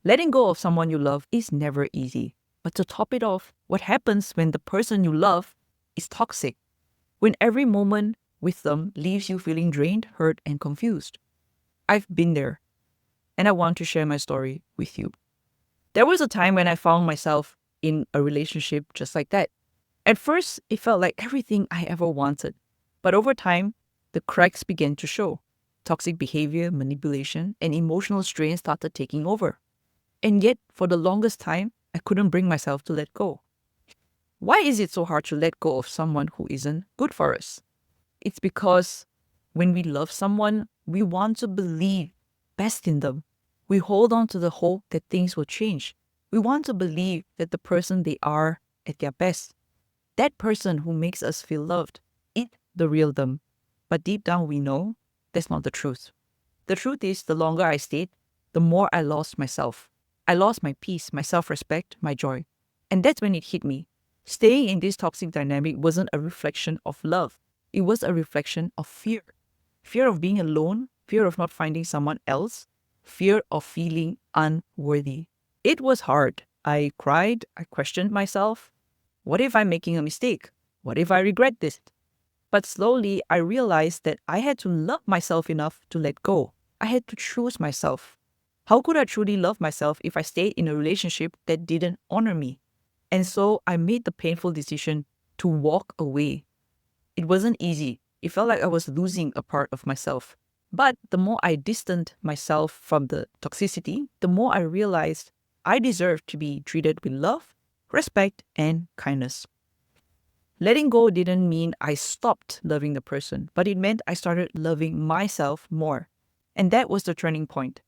Letting go of someone you love is never easy. But to top it off, what happens when the person you love is toxic? When every moment with them leaves you feeling drained, hurt, and confused. I've been there, and I want to share my story with you. There was a time when I found myself in a relationship just like that. At first, it felt like everything I ever wanted. But over time, the cracks began to show. Toxic behavior, manipulation, and emotional strain started taking over. And yet, for the longest time, I couldn't bring myself to let go. Why is it so hard to let go of someone who isn't good for us? It's because when we love someone, we want to believe best in them. We hold on to the hope that things will change. We want to believe that the person they are at their best, that person who makes us feel loved, is the real them. But deep down we know that's not the truth. The truth is, the longer I stayed, the more I lost myself. I lost my peace, my self-respect, my joy. And that's when it hit me. Staying in this toxic dynamic wasn't a reflection of love. It was a reflection of fear. Fear of being alone, fear of not finding someone else, fear of feeling unworthy. It was hard. I cried, I questioned myself. What if I'm making a mistake? What if I regret this? But slowly I realized that I had to love myself enough to let go. I had to choose myself. How could I truly love myself if I stayed in a relationship that didn't honor me? And so I made the painful decision to walk away. It wasn't easy. It felt like I was losing a part of myself. But the more I distanced myself from the toxicity, the more I realized I deserved to be treated with love, respect, and kindness. Letting go didn't mean I stopped loving the person, but it meant I started loving myself more. And that was the turning point.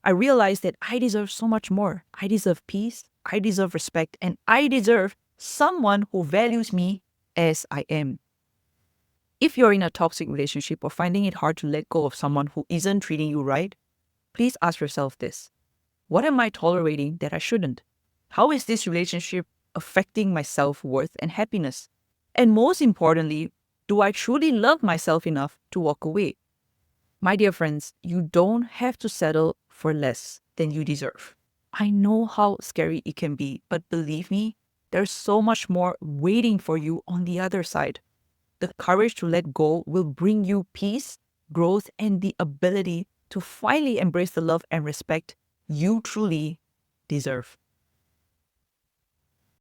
I realized that I deserve so much more. I deserve peace, I deserve respect, and I deserve someone who values me as I am. If you're in a toxic relationship or finding it hard to let go of someone who isn't treating you right, please ask yourself this. What am I tolerating that I shouldn't? How is this relationship affecting my self-worth and happiness? And most importantly, do I truly love myself enough to walk away? My dear friends, you don't have to settle for less than you deserve. I know how scary it can be, but believe me, there's so much more waiting for you on the other side. The courage to let go will bring you peace, growth, and the ability to finally embrace the love and respect you truly deserve.